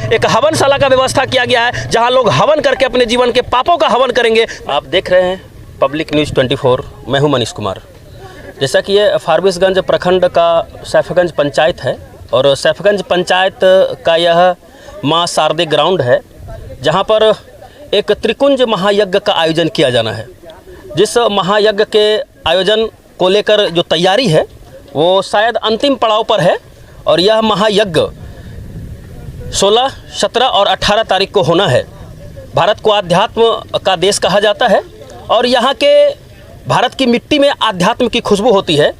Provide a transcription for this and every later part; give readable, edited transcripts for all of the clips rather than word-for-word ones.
एक हवनशाला का व्यवस्था किया गया है, जहां लोग हवन करके अपने जीवन के पापों का हवन करेंगे। आप देख रहे हैं पब्लिक न्यूज़ 24, मैं हूं मनीष कुमार। जैसा कि ये फारबिसगंज प्रखंड का सैफगंज पंचायत है और सैफगंज पंचायत का यह माँ शारदे ग्राउंड है, जहां पर एक त्रिकुंज महायज्ञ का आयोजन किया जाना है। जिस महायज्ञ के आयोजन को लेकर जो तैयारी है वो शायद अंतिम पड़ाव पर है और यह महायज्ञ 16, 17 और 18 तारीख को होना है। भारत को आध्यात्म का देश कहा जाता है और यहाँ के भारत की मिट्टी में आध्यात्म की खुशबू होती है,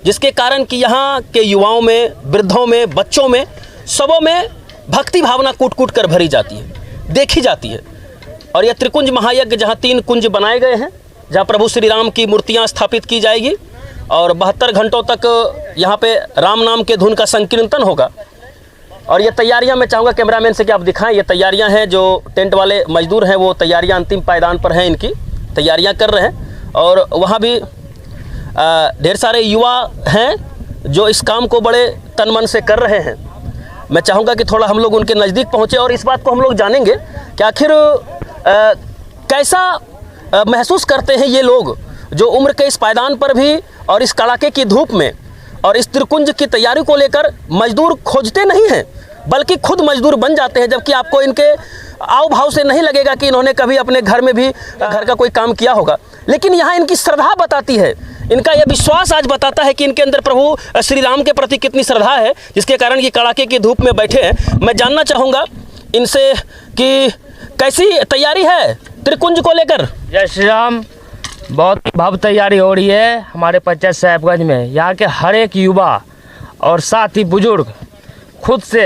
जिसके कारण कि यहाँ के युवाओं में, वृद्धों में, बच्चों में, सबों में भक्ति भावना कूट कूट कर भरी जाती है, देखी जाती है। और यह त्रिकुंज महायज्ञ जहाँ 3 कुंज बनाए गए हैं, जहाँ प्रभु श्री राम की मूर्तियाँ स्थापित की जाएगी और 72 घंटों तक यहाँ पे राम नाम के धुन का संकीर्तन होगा। और ये तैयारियां मैं चाहूँगा कैमरामैन से कि आप दिखाएं। ये तैयारियां हैं, जो टेंट वाले मजदूर हैं वो तैयारियां अंतिम पायदान पर हैं, इनकी तैयारियां कर रहे हैं। और वहाँ भी ढेर सारे युवा हैं जो इस काम को बड़े तन मन से कर रहे हैं। मैं चाहूँगा कि थोड़ा हम लोग उनके नज़दीक पहुँचे और इस बात को हम लोग जानेंगे कि आखिर कैसा महसूस करते हैं ये लोग जो उम्र के इस पायदान पर भी और इस कड़ाके की धूप में और इस त्रिकुंज की तैयारी को लेकर मजदूर खोजते नहीं हैं, बल्कि खुद मजदूर बन जाते हैं। जबकि आपको इनके आव भाव से नहीं लगेगा कि इन्होंने कभी अपने घर में भी घर का कोई काम किया होगा, लेकिन यहाँ इनकी श्रद्धा बताती है, इनका यह विश्वास आज बताता है कि इनके अंदर प्रभु श्री राम के प्रति कितनी श्रद्धा है, जिसके कारण ये कड़ाके की धूप में बैठे हैं। मैं जानना चाहूँगा इनसे कि कैसी तैयारी है त्रिकुंज को लेकर। जय श्री राम। बहुत भव्य तैयारी हो रही है हमारे पंचायत साहिबगंज में। यहाँ के हर एक युवा और साथ ही बुजुर्ग खुद से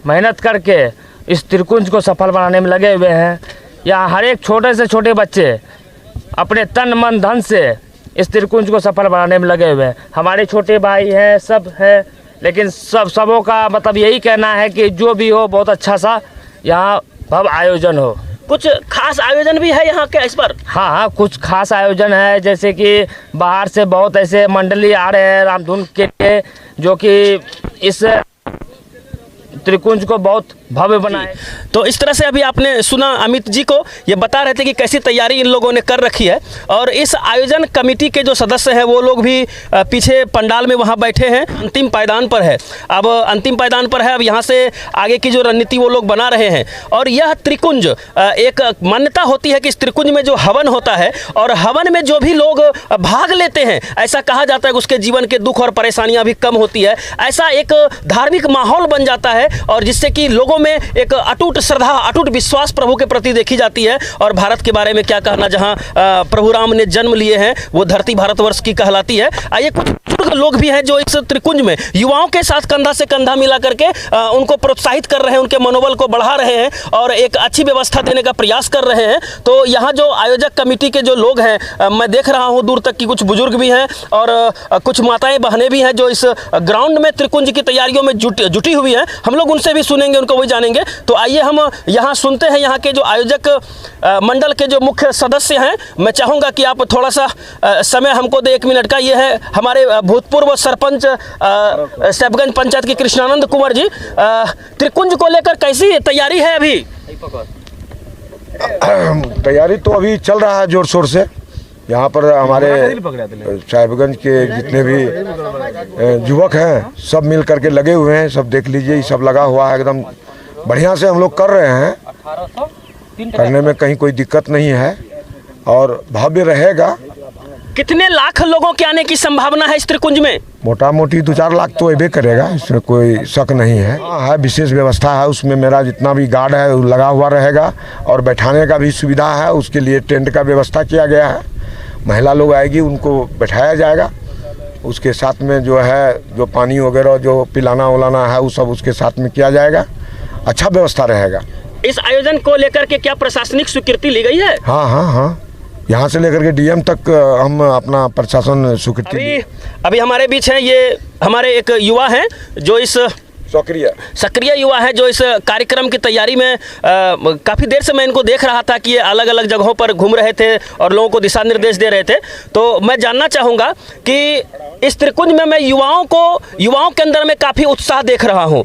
मेहनत करके इस त्रिकुंज को सफल बनाने में लगे हुए हैं। यहाँ हर एक छोटे से छोटे बच्चे अपने तन मन धन से इस त्रिकुंज को सफल बनाने में लगे हुए हैं। हमारे छोटे भाई हैं, सब हैं, लेकिन सबों का मतलब यही कहना है कि जो भी हो बहुत अच्छा सा यहाँ भव्य आयोजन हो। कुछ खास आयोजन भी है यहाँ के इस पर? हाँ, कुछ खास आयोजन है, जैसे कि बाहर से बहुत ऐसे मंडली आ रहे हैं रामधुन के लिए, जो कि इस त्रिकुंज को बहुत भव्य बनाए। तो इस तरह से अभी आपने सुना अमित जी को, ये बता रहे थे कि कैसी तैयारी इन लोगों ने कर रखी है। और इस आयोजन कमेटी के जो सदस्य हैं वो लोग भी पीछे पंडाल में वहाँ बैठे हैं, अंतिम पायदान पर है। अब अंतिम पायदान पर है, अब यहाँ से आगे की जो रणनीति वो लोग बना रहे हैं। और यह त्रिकुंज, एक मान्यता होती है कि इस त्रिकुंज में जो हवन होता है और हवन में जो भी लोग भाग लेते हैं, ऐसा कहा जाता है कि उसके जीवन के दुख और परेशानियाँ भी कम होती है। ऐसा एक धार्मिक माहौल बन जाता है और जिससे कि लोगों में एक अटूट श्रद्धा, अटूट विश्वास प्रभु के प्रति देखी जाती है। और भारत के बारे में क्या कहना, जहां प्रभु राम ने जन्म लिए हैं वो धरती भारतवर्ष की कहलाती है। आइए कुछ बुजुर्ग लोग भी हैं जो इस त्रिकुंज में युवाओं के साथ कंधा से कंधा मिला करके उनको प्रोत्साहित कर रहे हैं, उनके मनोबल को बढ़ा रहे हैं और एक अच्छी व्यवस्था देने का प्रयास कर रहे हैं। तो यहाँ जो आयोजक कमेटी के जो लोग हैं, मैं देख रहा हूँ दूर तक कि कुछ बुजुर्ग भी हैं और कुछ माताएं बहनें भी हैं जो इस ग्राउंड में त्रिकुंज की तैयारियों में जुटी हुई हैं। हम लोग उनसे भी सुनेंगे, उनको भी जानेंगे। तो आइए हम यहाँ सुनते हैं यहाँ के जो आयोजक मंडल के जो मुख्य सदस्य हैं। मैं चाहूँगा कि आप थोड़ा सा समय हमको दे, 1 मिनट का। ये है हमारे भूतपूर्व सरपंच सैफगंज पंचायत के कृष्णानंद कुंवर जी। त्रिकुंज को लेकर कैसी तैयारी है अभी? तैयारी तो अभी चल रहा है जोर शोर से। यहाँ पर हमारे साहिबगंज के जितने भी युवक हैं सब मिल करके लगे हुए हैं। सब देख लीजिए, सब लगा हुआ है, एकदम बढ़िया से हम लोग कर रहे हैं। करने में कहीं कोई दिक्कत नहीं है और भव्य रहेगा। कितने लाख लोगों के आने की संभावना है इस त्रिकुंज में? मोटा मोटी 2-4 लाख तो अबे करेगा, इसमें कोई शक नहीं है। है विशेष व्यवस्था है, उसमें मेरा जितना भी गार्ड है वो लगा हुआ रहेगा और बैठाने का भी सुविधा है। उसके लिए टेंट का व्यवस्था किया गया है। महिला लोग आएगी, उनको बैठाया जाएगा। उसके साथ में जो है जो पानी वगैरह जो पिलाना उलाना है वो सब उसके साथ में किया जाएगा। अच्छा व्यवस्था रहेगा। इस आयोजन को लेकर के क्या प्रशासनिक स्वीकृति ली गई है? हाँ, यहाँ से लेकर के डीएम तक हम अपना प्रशासन स्वीकृति। अभी हमारे बीच हैं, ये हमारे एक युवा हैं जो इस सक्रिय युवा है जो इस कार्यक्रम की तैयारी में काफ़ी देर से मैं इनको देख रहा था कि ये अलग अलग जगहों पर घूम रहे थे और लोगों को दिशा निर्देश दे रहे थे। तो मैं जानना चाहूँगा कि इस त्रिकुंज में मैं युवाओं के अंदर में काफ़ी उत्साह देख रहा हूँ।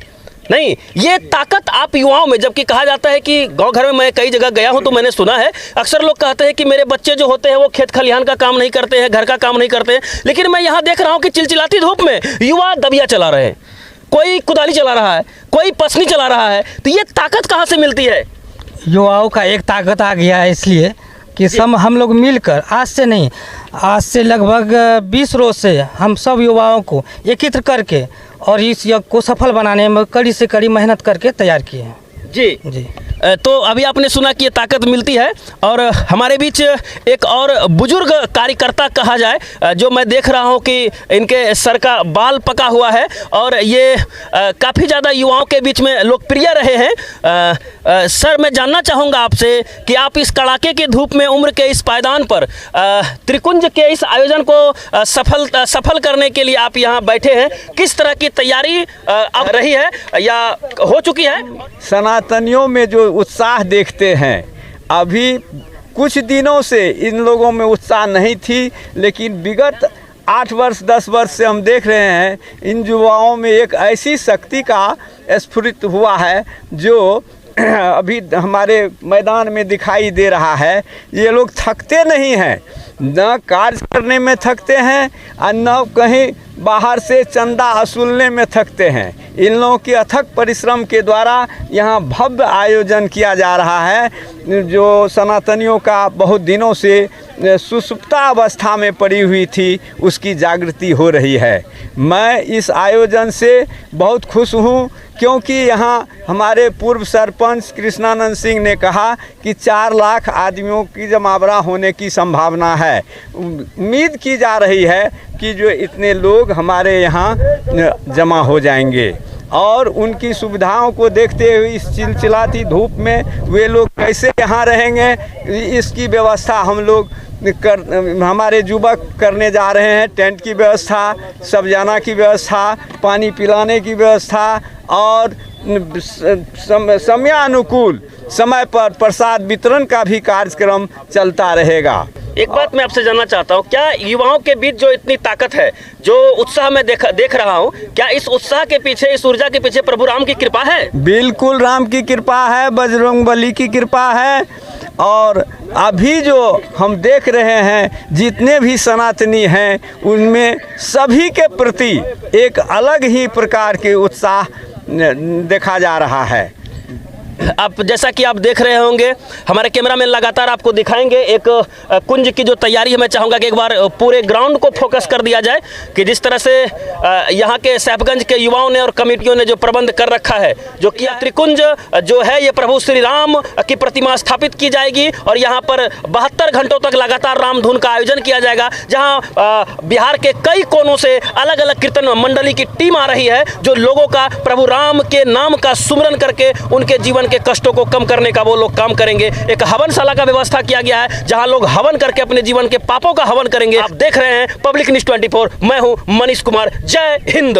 नहीं, ये ताकत आप युवाओं में, जबकि कहा जाता है कि गांव घर में, मैं कई जगह गया हूं तो मैंने सुना है, अक्सर लोग कहते हैं कि मेरे बच्चे जो होते हैं वो खेत खलिहान का काम नहीं करते हैं, घर का काम नहीं करते हैं, लेकिन मैं यहाँ देख रहा हूँ कि चिलचिलाती धूप में युवा दबिया चला रहे हैं, कोई कुदाली चला रहा है, कोई पसनी चला रहा है। तो ये ताकत कहाँ से मिलती है? युवाओं का एक ताकत आ गया है, इसलिए कि सब हम लोग मिलकर, आज से नहीं, आज से लगभग 20 रोज से हम सब युवाओं को एकत्र करके और इस यज्ञ को सफल बनाने में कड़ी से कड़ी मेहनत करके तैयार किए हैं। जी। तो अभी आपने सुना कि ये ताकत मिलती है, और हमारे बीच एक और बुजुर्ग कार्यकर्ता कहा जाए, जो मैं देख रहा हूं कि इनके सर का बाल पका हुआ है और ये काफ़ी ज़्यादा युवाओं के बीच में लोकप्रिय रहे हैं। सर, मैं जानना चाहूँगा आपसे कि आप इस कड़ाके की धूप में उम्र के इस पायदान पर त्रिकुंज के इस आयोजन को सफल करने के लिए आप यहाँ बैठे हैं, किस तरह की तैयारी अब रही है या हो चुकी है? सनातनियों में जो उत्साह देखते हैं, अभी कुछ दिनों से इन लोगों में उत्साह नहीं थी, लेकिन विगत 8 वर्ष 10 वर्ष से हम देख रहे हैं इन युवाओं में एक ऐसी शक्ति का स्फुरित हुआ है जो अभी हमारे मैदान में दिखाई दे रहा है। ये लोग थकते नहीं हैं, न कार्य करने में थकते हैं और न कहीं बाहर से चंदा वसूलने में थकते हैं। इन लोगों के अथक परिश्रम के द्वारा यहाँ भव्य आयोजन किया जा रहा है, जो सनातनियों का बहुत दिनों से सुसुप्ता अवस्था में पड़ी हुई थी, उसकी जागृति हो रही है। मैं इस आयोजन से बहुत खुश हूँ, क्योंकि यहाँ हमारे पूर्व सरपंच कृष्णानंद सिंह ने कहा कि 4 लाख आदमियों की जमावड़ा होने की संभावना है। उम्मीद की जा रही है कि जो इतने लोग हमारे यहाँ जमा हो जाएंगे, और उनकी सुविधाओं को देखते हुए इस चिलचिलाती धूप में वे लोग कैसे यहाँ रहेंगे, इसकी व्यवस्था हम लोग हमारे युवक करने जा रहे हैं। टेंट की व्यवस्था, सबजाना की व्यवस्था, पानी पिलाने की व्यवस्था और समयानुकूल समय पर प्रसाद वितरण का भी कार्यक्रम चलता रहेगा। एक बात मैं आपसे जानना चाहता हूँ, क्या युवाओं के बीच जो इतनी ताकत है, जो उत्साह मैं देख रहा हूँ, क्या इस उत्साह के पीछे, इस ऊर्जा के पीछे प्रभु राम की कृपा है? बिल्कुल, राम की कृपा है, बजरंगबली की कृपा है। और अभी जो हम देख रहे हैं, जितने भी सनातनी हैं, उनमें सभी के प्रति एक अलग ही प्रकार के उत्साह देखा जा रहा है। आप जैसा कि आप देख रहे होंगे, हमारे कैमरामैन लगातार आपको दिखाएंगे एक कुंज की जो तैयारी है। मैं चाहूँगा कि एक बार पूरे ग्राउंड को फोकस कर दिया जाए कि जिस तरह से यहाँ के साहिबगंज के युवाओं ने और कमेटियों ने जो प्रबंध कर रखा है, जो कि त्रिकुंज जो है ये प्रभु श्री राम की प्रतिमा स्थापित की जाएगी और यहाँ पर 72 घंटों तक लगातार राम धुन का आयोजन किया जाएगा, जहाँ बिहार के कई कोनों से अलग अलग कीर्तन मंडली की टीम आ रही है, जो लोगों का प्रभु राम के नाम का सुमरन करके उनके जीवन के कष्टों को कम करने का वो लोग काम करेंगे। एक हवनशाला का व्यवस्था किया गया है, जहां लोग हवन करके अपने जीवन के पापों का हवन करेंगे। आप देख रहे हैं पब्लिक न्यूज़ 24, मैं हूं मनीष कुमार। जय हिंद।